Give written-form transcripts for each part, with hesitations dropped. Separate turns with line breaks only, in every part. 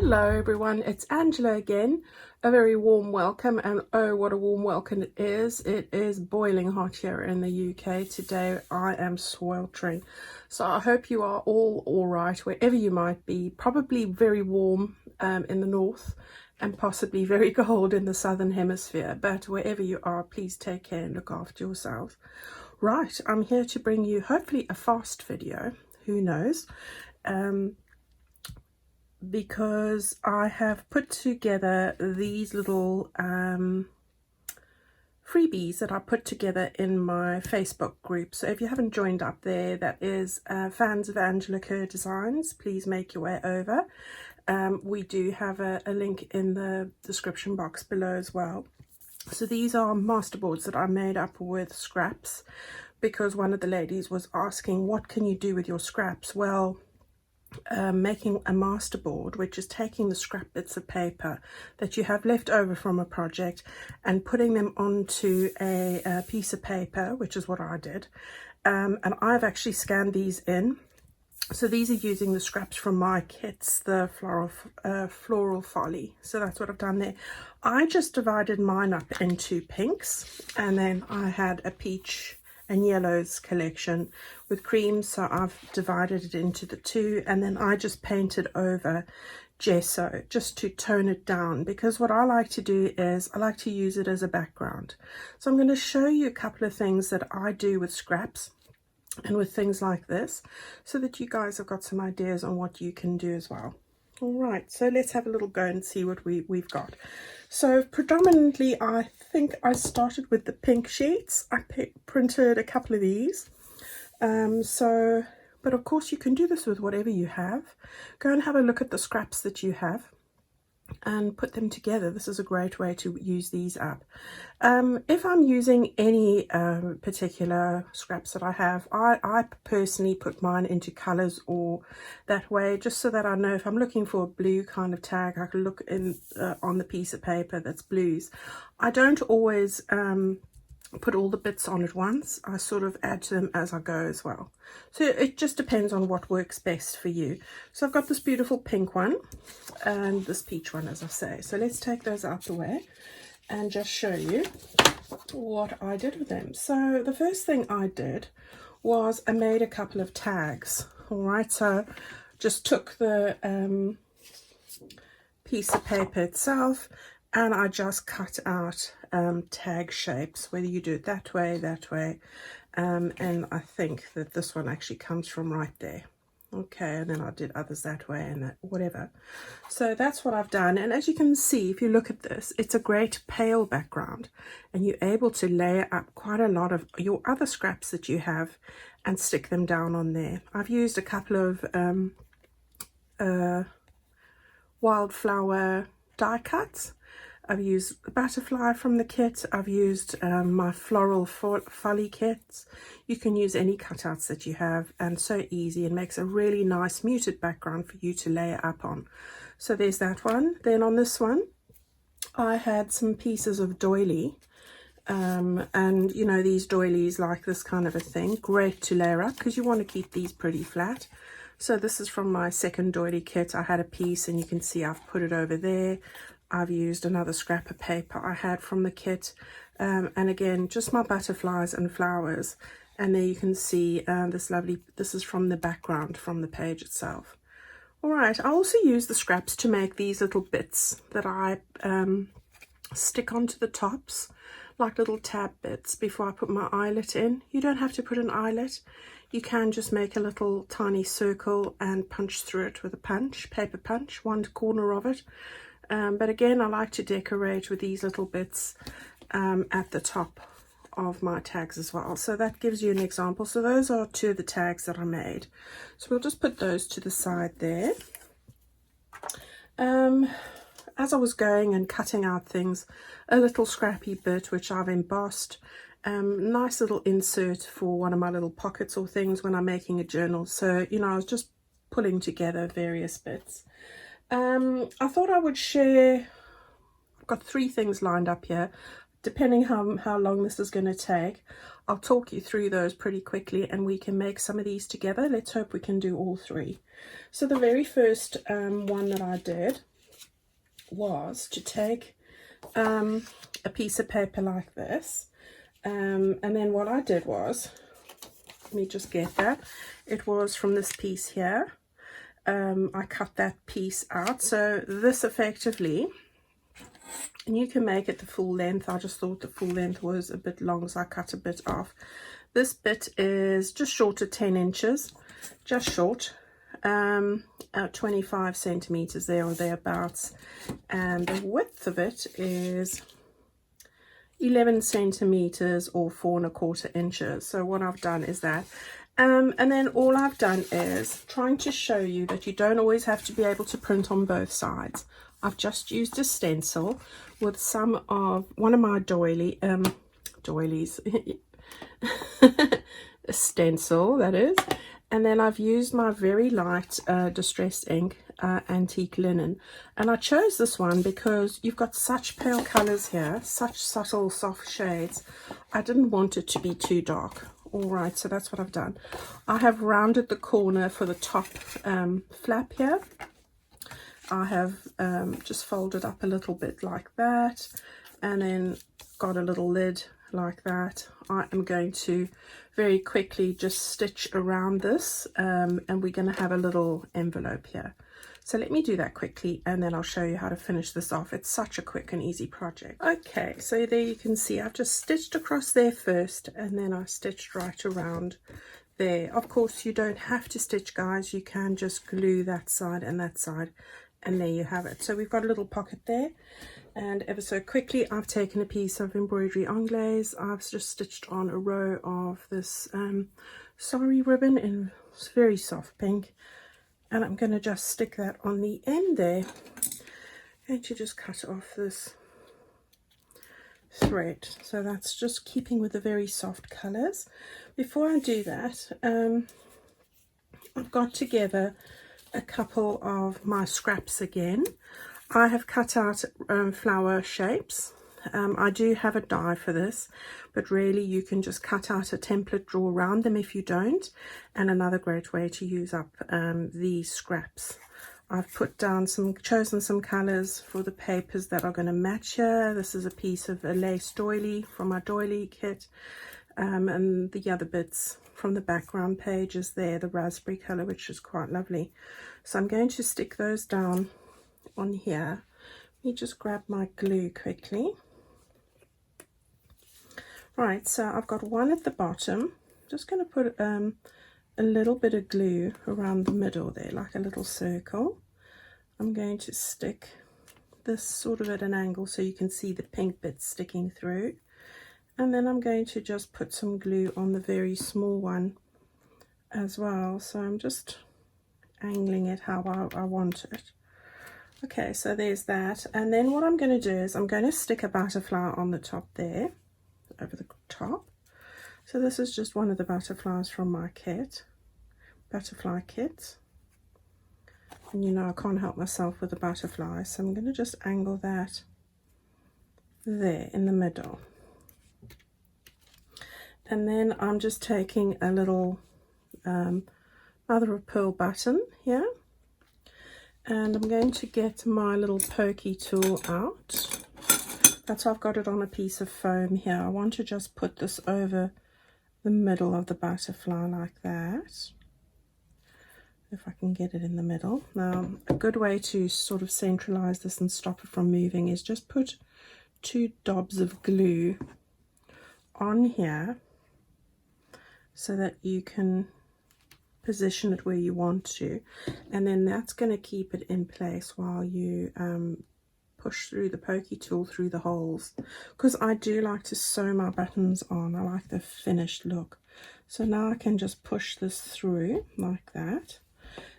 Hello everyone, it's Angela again. A very warm welcome, and oh what a warm welcome it is. It is boiling hot here in the UK today. I am sweltering. So I hope you are all right wherever you might be. Probably very warm in the north and possibly very cold in the southern hemisphere. But wherever you are, please take care and look after yourself. Right, I'm here to bring you hopefully a fast video. Who knows? Because I have put together these little freebies that I put together in my Facebook group. So if you haven't joined up there, that is fans of Angela Kerr Designs, please make your way over. We do have a link in the description box below as well. So these are masterboards that I made up with scraps, because one of the ladies was asking, what can you do with your scraps? Well, making a masterboard, which is taking the scrap bits of paper that you have left over from a project and putting them onto a piece of paper, which is what I did. And I've actually scanned these in. So these are using the scraps from my kits, the floral folly. So that's what I've done there. I just divided mine up into pinks, and then I had a peach and yellows collection with creams, so I've divided it into the two, and then I just painted over gesso just to tone it down, because what I like to do is I like to use it as a background. So I'm going to show you a couple of things that I do with scraps and with things like this, so that you guys have got some ideas on what you can do as well. All right, so let's have a little go and see what we've got. So predominantly, I think I started with the pink sheets. I printed a couple of these. But of course you can do this with whatever you have. Go and have a look at the scraps that you have and put them together. This is a great way to use these up. If I'm using any particular scraps that I have, I personally put mine into colors or that way, just so that I know if I'm looking for a blue kind of tag, I can look in on the piece of paper that's blues. I don't always put all the bits on at once. I sort of add to them as I go as well. So it just depends on what works best for you. So I've got this beautiful pink one and this peach one, as I say. So let's take those out the way and just show you what I did with them. So the first thing I did was I made a couple of tags. All right, so just took the piece of paper itself and I just cut out tag shapes, whether you do it that way, and I think that this one actually comes from right there. Okay, and then I did others that way and whatever. So that's what I've done, and as you can see, if you look at this, it's a great pale background, and you're able to layer up quite a lot of your other scraps that you have and stick them down on there. I've used a couple of wildflower die cuts. I've used a butterfly from the kit. I've used my floral folly kits. You can use any cutouts that you have, and so easy, and makes a really nice muted background for you to layer up on. So there's that one. Then on this one, I had some pieces of doily. And you know, these doilies like this kind of a thing, great to layer up because you want to keep these pretty flat. So this is from my second doily kit. I had a piece, and you can see I've put it over there. I've used another scrap of paper I had from the kit, and again just my butterflies and flowers, and there you can see this is from the background from the page itself. All right, I also use the scraps to make these little bits that I stick onto the tops, like little tab bits before I put my eyelet in. You don't have to put an eyelet. You can just make a little tiny circle and punch through it with a paper punch, one corner of it. But again, I like to decorate with these little bits at the top of my tags as well. So that gives you an example. So those are two of the tags that I made. So we'll just put those to the side there. As I was going and cutting out things, a little scrappy bit which I've embossed. Nice little insert for one of my little pockets or things when I'm making a journal. So, you know, I was just pulling together various bits. I thought I would share, I've got 3 things lined up here, depending how long this is going to take. I'll talk you through those pretty quickly and we can make some of these together. Let's hope we can do all 3. So the very first one that I did was to take a piece of paper like this, and then what I did was, let me just get that, it was from this piece here. I cut that piece out, so this effectively, and you can make it the full length. I just thought the full length was a bit long, so I cut a bit off. This bit is just short of 10 inches, just short, 25 centimeters there or thereabouts, and the width of it is 11 centimeters or 4¼ inches. So what I've done is that, and then all I've done is trying to show you that you don't always have to be able to print on both sides. I've just used a stencil with some of one of my doilies a stencil, that is, and then I've used my very light distressed ink, antique linen, and I chose this one because you've got such pale colors here, such subtle soft shades. I didn't want it to be too dark. All right, so that's what I've done. I have rounded the corner for the top flap here. I have just folded up a little bit like that, and then got a little lid like that. I am going to very quickly just stitch around this, and we're going to have a little envelope here. So let me do that quickly, and then I'll show you how to finish this off. It's such a quick and easy project. Okay, so there you can see I've just stitched across there first, and then I stitched right around there. Of course, you don't have to stitch, guys. You can just glue that side, and there you have it. So we've got a little pocket there, and ever so quickly I've taken a piece of embroidery anglaise. I've just stitched on a row of this sari ribbon in very soft pink, and I'm going to just stick that on the end there. I'm going to just cut off this thread, so that's just keeping with the very soft colors. Before I do that, I've got together a couple of my scraps again. I have cut out flower shapes. I do have a die for this, but really you can just cut out a template, draw around them if you don't. And another great way to use up these scraps, I've put down chosen some colors for the papers that are going to match here. This is a piece of a lace doily from my doily kit, and the other bits from the background pages there, the raspberry color, which is quite lovely. So I'm going to stick those down on here. Let me just grab my glue quickly. Right, so I've got one at the bottom. Just going to put a little bit of glue around the middle there, like a little circle. I'm going to stick this sort of at an angle so you can see the pink bits sticking through. And then I'm going to just put some glue on the very small one as well. So I'm just angling it how I want it. Okay, so there's that. And then what I'm going to do is I'm going to stick a butterfly on the top there, over the top. So this is just one of the butterflies from my kit, butterfly kit. And you know I can't help myself with the butterfly, so I'm going to just angle that there in the middle. And then I'm just taking a little mother of pearl button here, and I'm going to get my little pokey tool out. That's how I've got it on a piece of foam here. I want to just put this over the middle of the butterfly like that, if I can get it in the middle. Now a good way to sort of centralize this and stop it from moving is just put 2 dobs of glue on here so that you can position it where you want to, and then that's going to keep it in place while you push through the pokey tool through the holes, because I do like to sew my buttons on. I like the finished look. So now I can just push this through like that,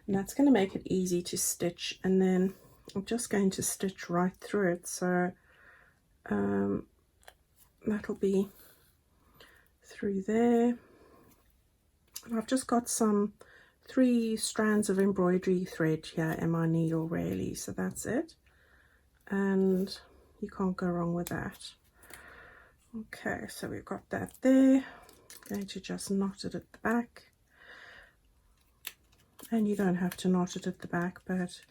and that's going to make it easy to stitch. And then I'm just going to stitch right through it, so that'll be through there. And I've just got some 3 strands of embroidery thread here in my needle really, so that's it, and you can't go wrong with that. Okay, so we've got that there. I'm going to just knot it at the back, and you don't have to knot it at the back, but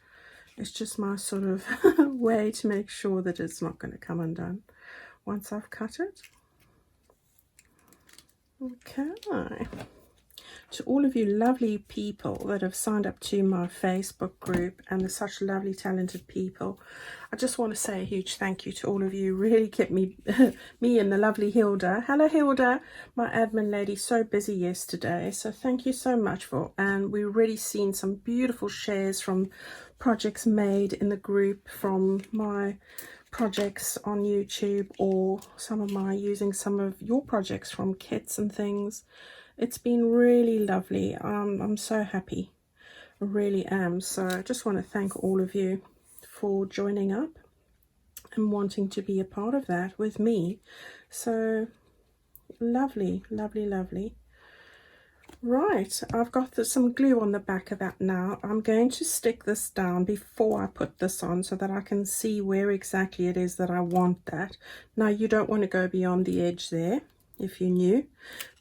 It's just my sort of way to make sure that it's not going to come undone once I've cut it. Okay. To all of you lovely people that have signed up to my Facebook group, and they're such lovely talented people, I just want to say a huge thank you to all of you. Really kept me me and the lovely Hilda. Hello Hilda, my admin lady, so busy yesterday, so thank you so much for, and we've really seen some beautiful shares from projects made in the group, from my projects on YouTube, or some of my using some of your projects from kits and things. It's been really lovely. I'm so happy, I really am. So I just want to thank all of you for joining up and wanting to be a part of that with me. So lovely, lovely, lovely. Right, I've got some glue on the back of that now. I'm going to stick this down before I put this on so that I can see where exactly it is that I want that. Now you don't want to go beyond the edge there, if you knew,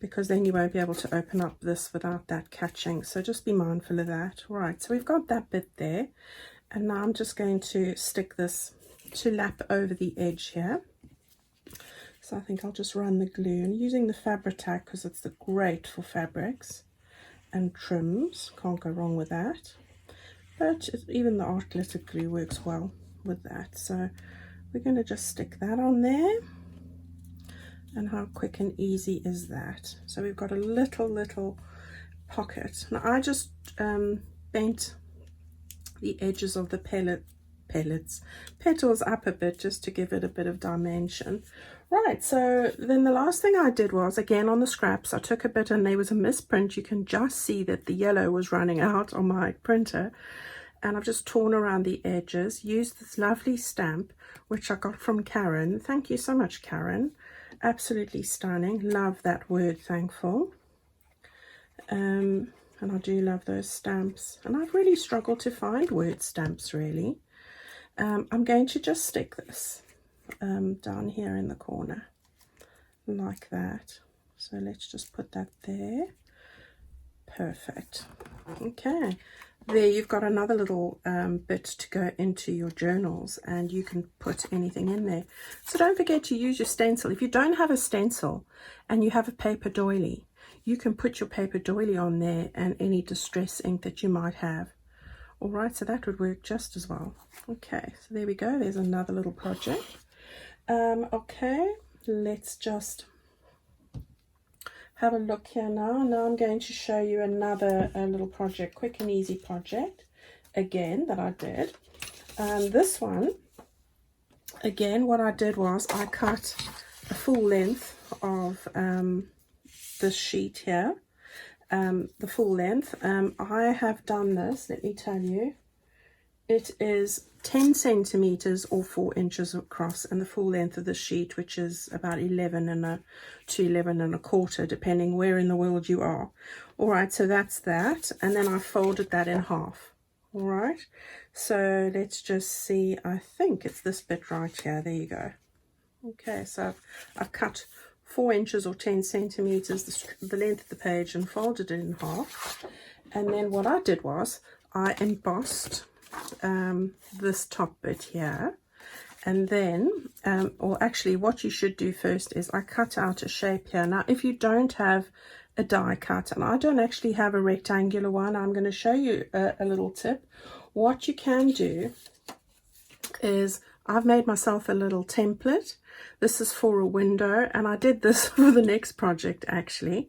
because then you won't be able to open up this without that catching, so just be mindful of that. Right, so we've got that bit there, and now I'm just going to stick this to lap over the edge here. So I think I'll just run the glue, and using the Fabri-Tac because it's great for fabrics and trims, can't go wrong with that. But even the art glitter glue works well with that, so we're going to just stick that on there. And how quick and easy is that? So we've got a little pocket. Now I just bent the edges of the petals up a bit just to give it a bit of dimension. Right, so then the last thing I did was, again on the scraps, I took a bit and there was a misprint. You can just see that the yellow was running out on my printer. And I've just torn around the edges, used this lovely stamp, which I got from Karen. Thank you so much, Karen. Absolutely stunning. Love that word, thankful. And I do love those stamps, and I've really struggled to find word stamps really. I'm going to just stick this down here in the corner like that. So let's just put that there. Perfect. Okay, there you've got another little bit to go into your journals, and you can put anything in there. So don't forget to use your stencil. If you don't have a stencil and you have a paper doily, you can put your paper doily on there and any distress ink that you might have. All right, so that would work just as well. Okay, so there we go. There's another little project. Okay, let's just have a look here now. Now I'm going to show you another little project, quick and easy project, again, that I did. This one, again, what I did was I cut a full length of this sheet here, the full length. I have done this, let me tell you, it is 10 centimeters or 4 inches across, and the full length of the sheet, which is about 11 to 11 and a quarter, depending where in the world you are. All right, so that's that, and then I folded that in half. All right, so let's just see, I think it's this bit right here. There you go. Okay, so I've cut 4 inches or 10 centimeters, the length of the page, and folded it in half. And then what I did was I embossed this top bit here, and then or actually what you should do first is I cut out a shape here. Now if you don't have a die cut, and I don't actually have a rectangular one, I'm going to show you a little tip. What you can do is, I've made myself a little template. This is for a window, and I did this for the next project actually.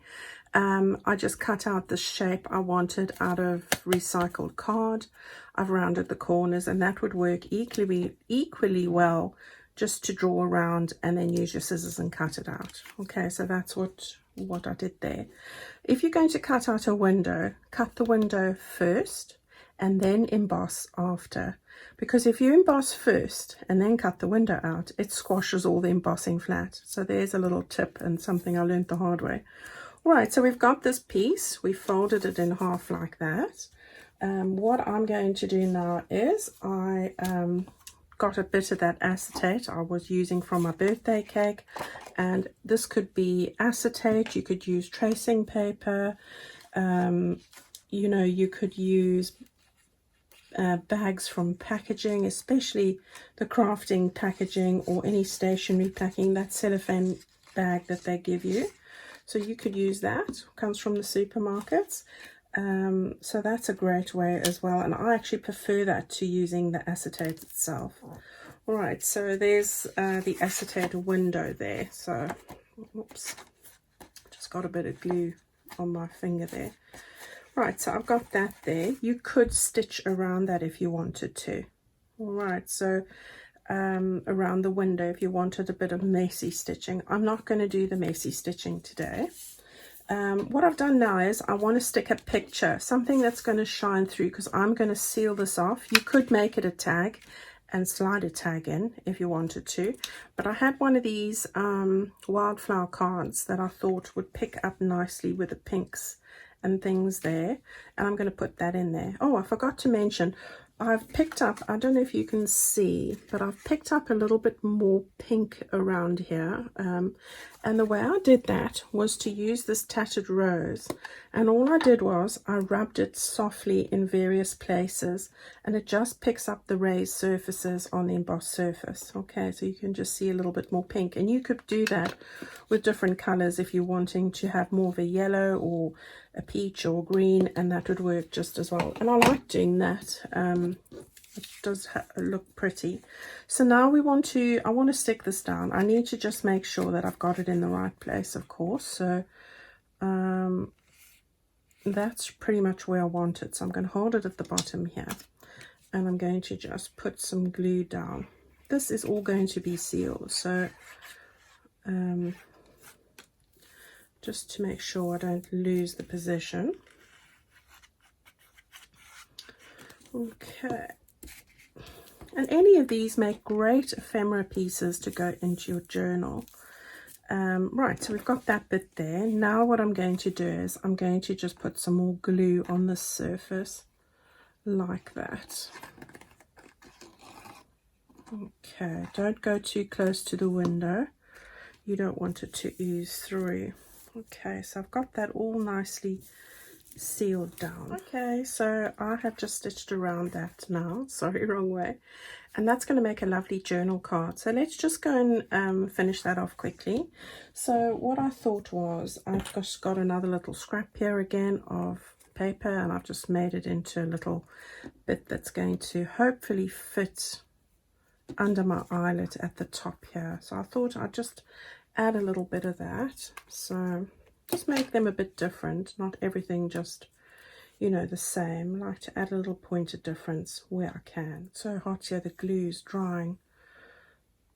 I just cut out the shape I wanted out of recycled card. I've rounded the corners, and that would work equally well just to draw around and then use your scissors and cut it out. Okay, so that's what I did there. If you're going to cut out a window, cut the window first and then emboss after, because if you emboss first and then cut the window out, it squashes all the embossing flat. So there's a little tip and something I learned the hard way. All right, so we've got this piece, we folded it in half like that. What I'm going to do now is I got a bit of that acetate I was using from my birthday cake, and this could be acetate, you could use tracing paper, you know, you could use bags from packaging, especially the crafting packaging or any stationery packing, that cellophane bag that they give you. So you could use that, comes from the supermarkets. So that's a great way as well, and I actually prefer that to using the acetate itself. All right, so there's the acetate window there. So, oops, just got a bit of glue on my finger there. Right, so I've got that there. You could stitch around that if you wanted to. All right, so around the window if you wanted a bit of messy stitching. I'm not going to do the messy stitching today. What I've done now is I want to stick a picture, something that's going to shine through, because I'm going to seal this off. You could make it a tag and slide a tag in if you wanted to, but I had one of these wildflower cards that I thought would pick up nicely with the pinks and things there, and I'm going to put that in there. Oh, I forgot to mention, I've picked up, I don't know if you can see, but I've picked up a little bit more pink around here, and the way I did that was to use this tattered rose, and all I did was I rubbed it softly in various places, and it just picks up the raised surfaces on the embossed surface. Okay, so you can just see a little bit more pink, and you could do that with different colors if you're wanting to have more of a yellow or a peach or green, and that would work just as well. And I like doing that. It does look pretty. So now I want to stick this down. I need to just make sure that I've got it in the right place, of course. So that's pretty much where I want it. So I'm going to hold it at the bottom here, and I'm going to just put some glue down. This is all going to be sealed, so just to make sure I don't lose the position. Okay, and any of these make great ephemera pieces to go into your journal. Right, so we've got that bit there. Now what I'm going to do is I'm going to just put some more glue on the surface like that. Okay, don't go too close to the window. You don't want it to ooze through. Okay, so I've got that all nicely sealed down. Okay, so I have just stitched around that now. Sorry, wrong way. And that's going to make a lovely journal card. So let's just go and finish that off quickly. So what I thought was, I've just got another little scrap here again of paper, and I've just made it into a little bit that's going to hopefully fit under my eyelet at the top here. So I thought I'd just add a little bit of that. So just make them a bit different, not everything just, you know, the same. I like to add a little point of difference where I can. It's so hot here, the glue's drying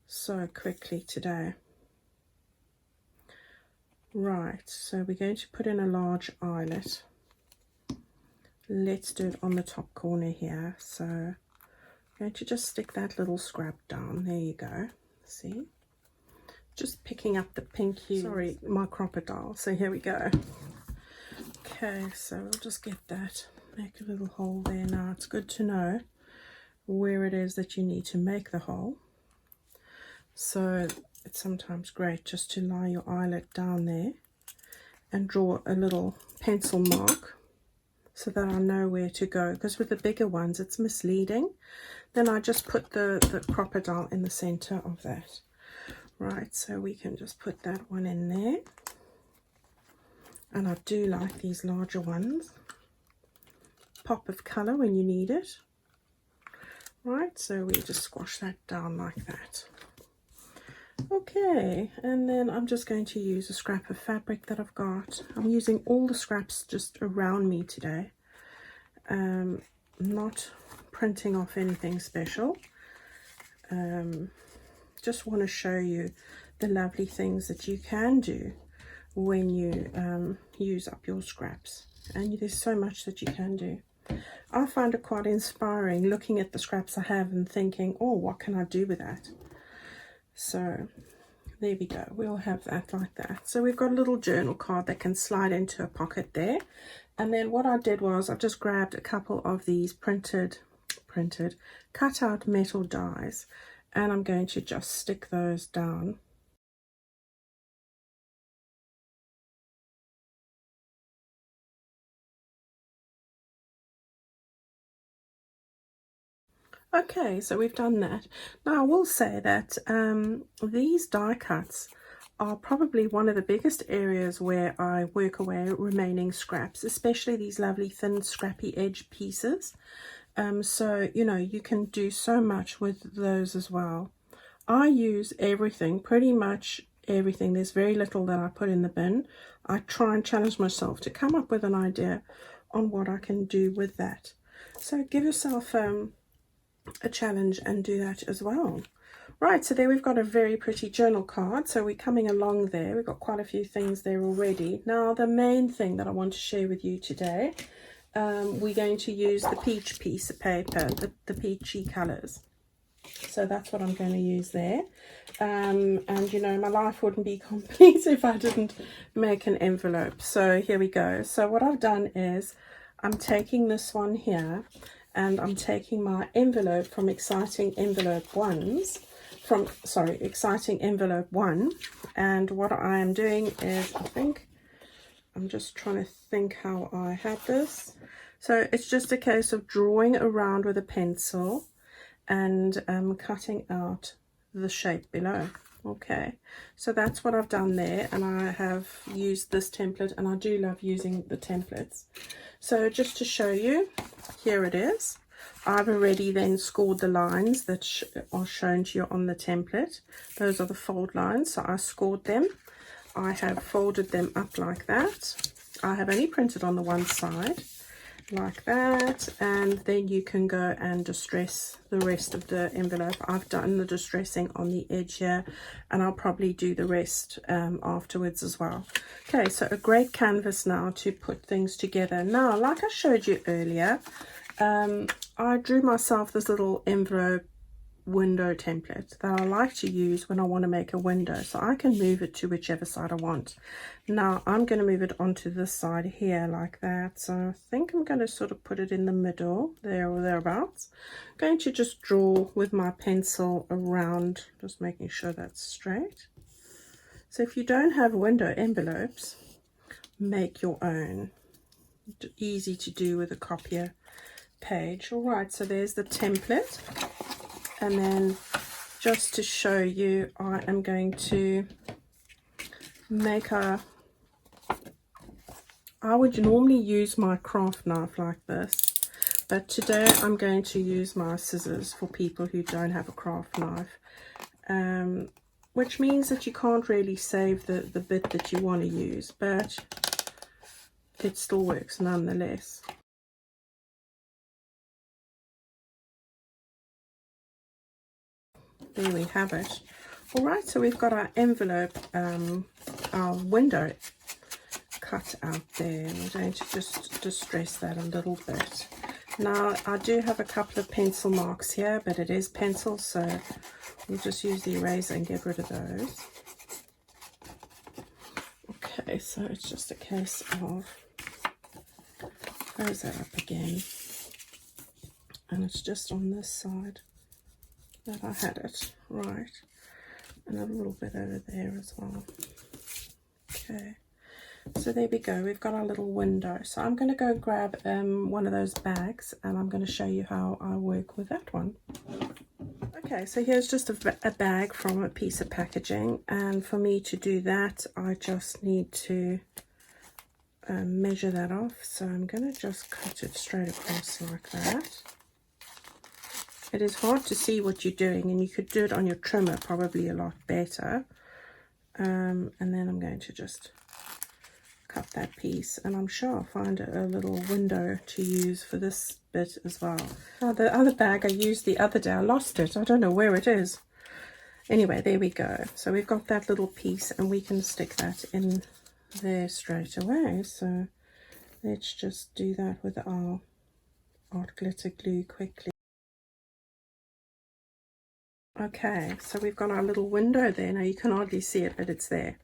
so quickly today. Right, so we're going to put in a large eyelet. Let's do it on the top corner here. So I'm going to just stick that little scrap down. There you go. See? Just picking up the pink hue. Sorry, my crocodile. So here we go. Okay, so we'll just get that, make a little hole there. Now it's good to know where it is that you need to make the hole. So it's sometimes great just to lie your eyelet down there and draw a little pencil mark so that I know where to go, because with the bigger ones it's misleading. Then I just put the crocodile in the center of that. Right, so we can just put that one in there. And I do like these larger ones. Pop of colour when you need it. Right, so we just squash that down like that. Okay, and then I'm just going to use a scrap of fabric that I've got. I'm using all the scraps just around me today. Not printing off anything special. Just want to show you the lovely things that you can do when you use up your scraps, and there's so much that you can do. I find it quite inspiring looking at the scraps I have and thinking, oh, what can I do with that? So there we go, we'll have that like that. So we've got a little journal card that can slide into a pocket there. And then what I did was I just grabbed a couple of these printed cut out metal dies, and I'm going to just stick those down Okay, so we've done that. Now I will say that these die cuts are probably one of the biggest areas where I work away remaining scraps, especially these lovely thin scrappy edge pieces. So you know, you can do so much with those as well. I use everything, pretty much everything. There's very little that I put in the bin. I try and challenge myself to come up with an idea on what I can do with that. So give yourself a challenge and do that as well. Right, so there we've got a very pretty journal card. So we're coming along there. We've got quite a few things there already. Now the main thing that I want to share with you today, we're going to use the peach piece of paper, the peachy colours. So that's what I'm going to use there. And you know, my life wouldn't be complete if I didn't make an envelope. So here we go. So what I've done is I'm taking this one here, and I'm taking my envelope from Exciting Envelope Ones, Exciting Envelope 1, and what I am doing is, I'm just trying to think how I had this. So it's just a case of drawing around with a pencil and cutting out the shape below. Okay, so that's what I've done there, and I have used this template, and I do love using the templates. So just to show you, here it is. I've already then scored the lines that are shown to you on the template. Those are the fold lines, so I scored them. I have folded them up like that. I have only printed on the one side like that, and then you can go and distress the rest of the envelope. I've done the distressing on the edge here, and I'll probably do the rest afterwards as well. Okay, so a great canvas now to put things together. Now, like I showed you earlier, I drew myself this little envelope window template that I like to use when I want to make a window, so I can move it to whichever side I want. Now I'm going to move it onto this side here like that, so I think I'm going to sort of put it in the middle there or thereabouts. I'm going to just draw with my pencil around, just making sure that's straight. So if you don't have window envelopes, make your own. Easy to do with a copier page. All right, so there's the template. And then just to show you, I am going to make I would normally use my craft knife like this, but today I'm going to use my scissors for people who don't have a craft knife, which means that you can't really save the bit that you want to use, but it still works nonetheless. There we have it. All right, so we've got our envelope, our window cut out there. I'm going to just distress that a little bit. Now I do have a couple of pencil marks here, but it is pencil, so we'll just use the eraser and get rid of those. Okay, so it's just a case of close that up again, and it's just on this side that I had it, right, and a little bit over there as well. Okay, so there we go, we've got our little window. So I'm going to go grab one of those bags, and I'm going to show you how I work with that one. Okay, so here's just a bag from a piece of packaging, and for me to do that I just need to measure that off. So I'm going to just cut it straight across like that. It is hard to see what you're doing, and you could do it on your trimmer probably a lot better. And then I'm going to just cut that piece, and I'm sure I'll find a little window to use for this bit as well. Now the other bag I used the other day, I lost it. I don't know where it is. Anyway, there we go. So we've got that little piece, and we can stick that in there straight away. So let's just do that with our art glitter glue quickly. Okay, so we've got our little window there. Now you can hardly see it, but it's there.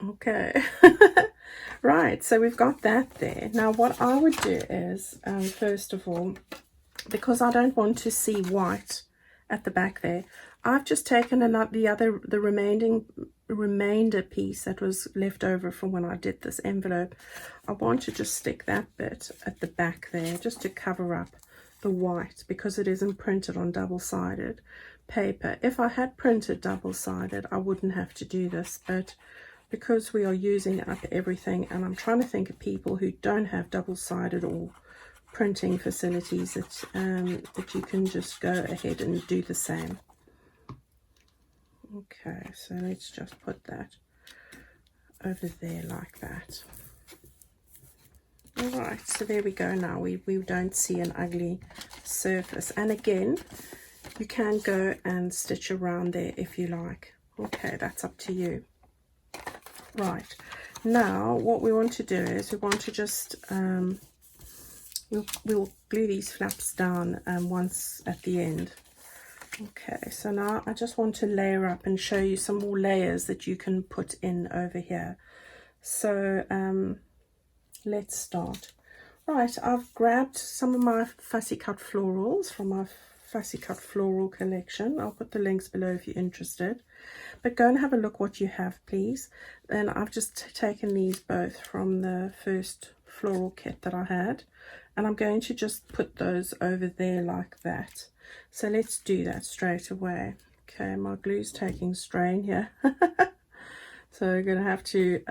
Okay. Right, so we've got that there. Now what I would do is, first of all, because I don't want to see white at the back there, I've just taken the remainder piece that was left over from when I did this envelope. I want to just stick that bit at the back there, just to cover up the white because it isn't printed on double-sided paper. If I had printed double-sided, I wouldn't have to do this, but because we are using up everything, and I'm trying to think of people who don't have double-sided or printing facilities, that you can just go ahead and do the same. Okay, so let's just put that over there like that. All right, so there we go. Now we don't see an ugly surface, and again, you can go and stitch around there if you like. Okay, that's up to you. Right, now what we want to do is we want to just we'll glue these flaps down once at the end. Okay, so now I just want to layer up and show you some more layers that you can put in over here. So let's start. Right, I've grabbed some of my fussy cut florals from my fussy cut floral collection. I'll put the links below if you're interested, but go and have a look what you have, please. And I've just taken these both from the first floral kit that I had, and I'm going to just put those over there like that. So let's do that straight away. Okay, my glue's taking strain here. So you're going to have to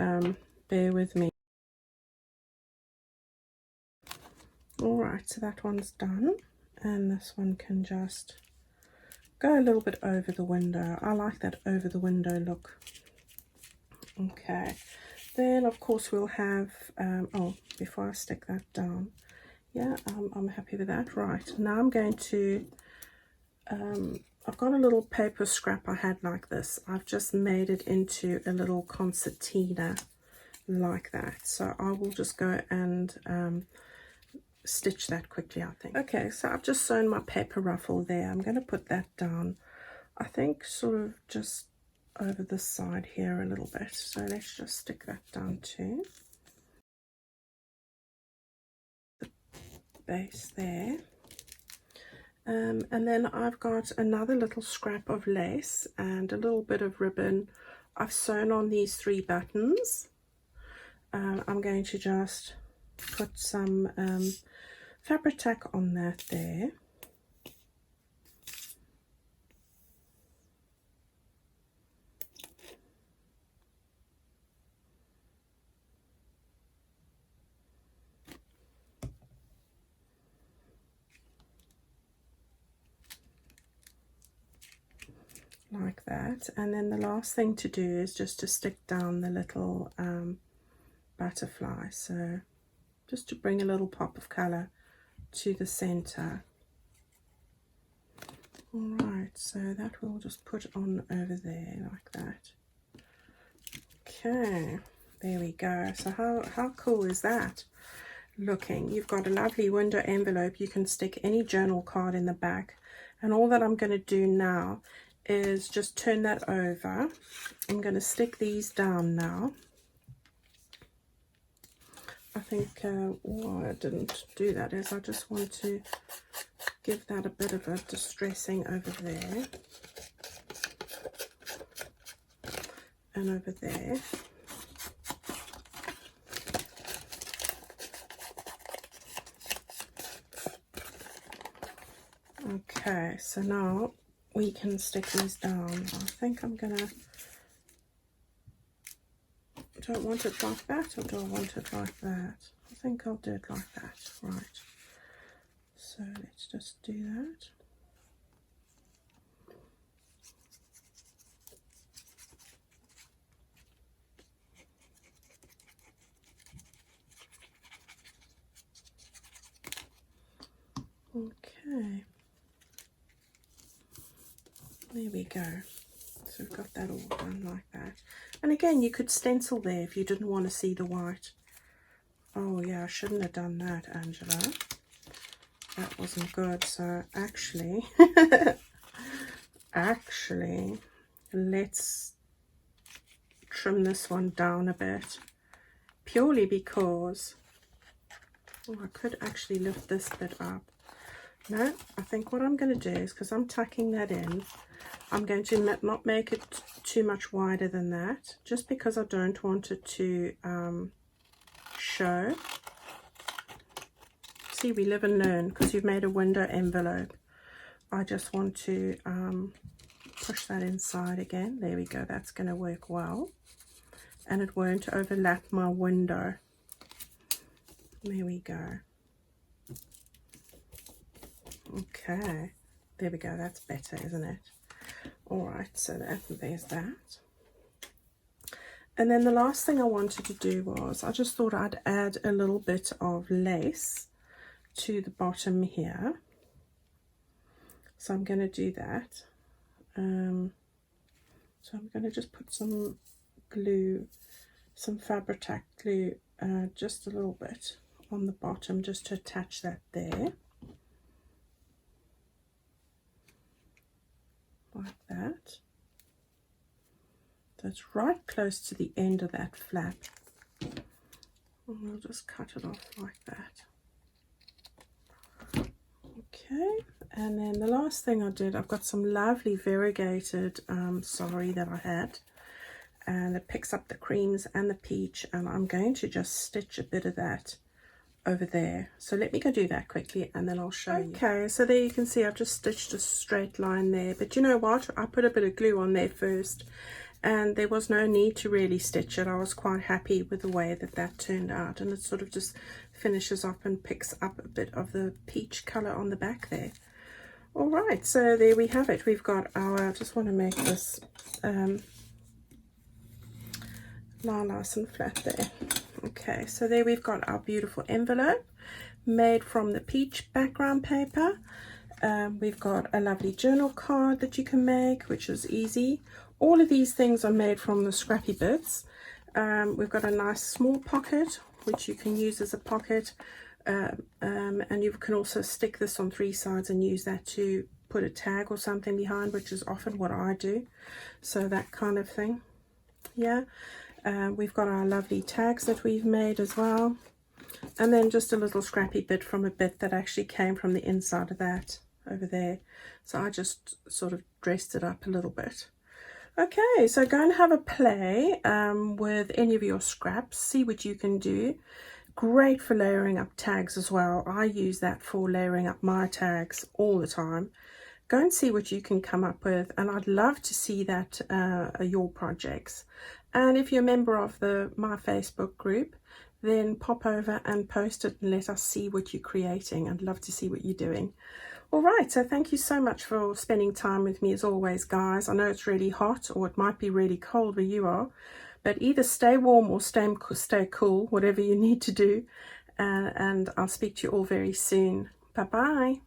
bear with me. All right, so that one's done, and this one can just go a little bit over the window. I like that over the window look. Okay, then of course we'll have oh, before I stick that down, yeah, I'm happy with that. Right, now I'm going to I've got a little paper scrap I had like this. I've just made it into a little concertina like that. So I will just go and stitch that quickly, I think. Okay, so I've just sewn my paper ruffle there. I'm going to put that down, I think, sort of just over the side here a little bit. So let's just stick that down too. The base there. And then I've got another little scrap of lace and a little bit of ribbon. I've sewn on these 3 buttons. I'm going to just put some fabric tack on that there. Like that, and then the last thing to do is just to stick down the little butterfly, so just to bring a little pop of color to the center. All right, so that we'll just put on over there like that. Okay, there we go. So how cool is that looking? You've got a lovely window envelope. You can stick any journal card in the back, and all that I'm going to do now is just turn that over. I'm going to stick these down now. I think why I didn't do that is I just want to give that a bit of a distressing over there and over there. Okay, so now we can stick these down. I think I'm gonna, do I want it like that or do I want it like that? I think I'll do it like that. Right, so let's just do that. Okay, there we go. So we've got that all done like that. And again, you could stencil there if you didn't want to see the white. Oh yeah, I shouldn't have done that, Angela. That wasn't good. So actually, let's trim this one down a bit. Purely because, oh, I could actually lift this bit up. No, I think what I'm going to do is, because I'm tucking that in, I'm going to not make it too much wider than that, just because I don't want it to show. see, we live and learn, because you've made a window envelope. I just want to push that inside again. There we go. That's going to work well. And it won't overlap my window. There we go. Okay. There we go. That's better, isn't it? All right. So there's that. And then the last thing I wanted to do was, I just thought I'd add a little bit of lace to the bottom here. So I'm going to do that. So I'm going to just put some glue, some Fabri-Tac glue, just a little bit on the bottom, just to attach that there. Like that. So it's right close to the end of that flap. And we'll just cut it off like that. Okay, and then the last thing I did, I've got some lovely variegated sari that I had, and it picks up the creams and the peach, and I'm going to just stitch a bit of that over there. So let me go do that quickly and then I'll show you. Okay, so there you can see I've just stitched a straight line there, but you know what, I put a bit of glue on there first and there was no need to really stitch it. I was quite happy with the way that that turned out, and it sort of just finishes up and picks up a bit of the peach color on the back there. All right, so there we have it. We've got our, I just want to make this lie nice and flat there. Okay, so there we've got our beautiful envelope made from the peach background paper. We've got a lovely journal card that you can make, which is easy. All of these things are made from the scrappy bits. We've got a nice small pocket, which you can use as a pocket. And you can also stick this on 3 sides and use that to put a tag or something behind, which is often what I do. So that kind of thing. Yeah. We've got our lovely tags that we've made as well. And then just a little scrappy bit from a bit that actually came from the inside of that over there. So I just sort of dressed it up a little bit. Okay, so go and have a play with any of your scraps. See what you can do. Great for layering up tags as well. I use that for layering up my tags all the time. Go and see what you can come up with, and I'd love to see that your projects. And if you're a member of my Facebook group, then pop over and post it and let us see what you're creating. I'd love to see what you're doing. All right, so thank you so much for spending time with me as always, guys. I know it's really hot, or it might be really cold where you are, but either stay warm or stay cool, whatever you need to do. And I'll speak to you all very soon. Bye-bye.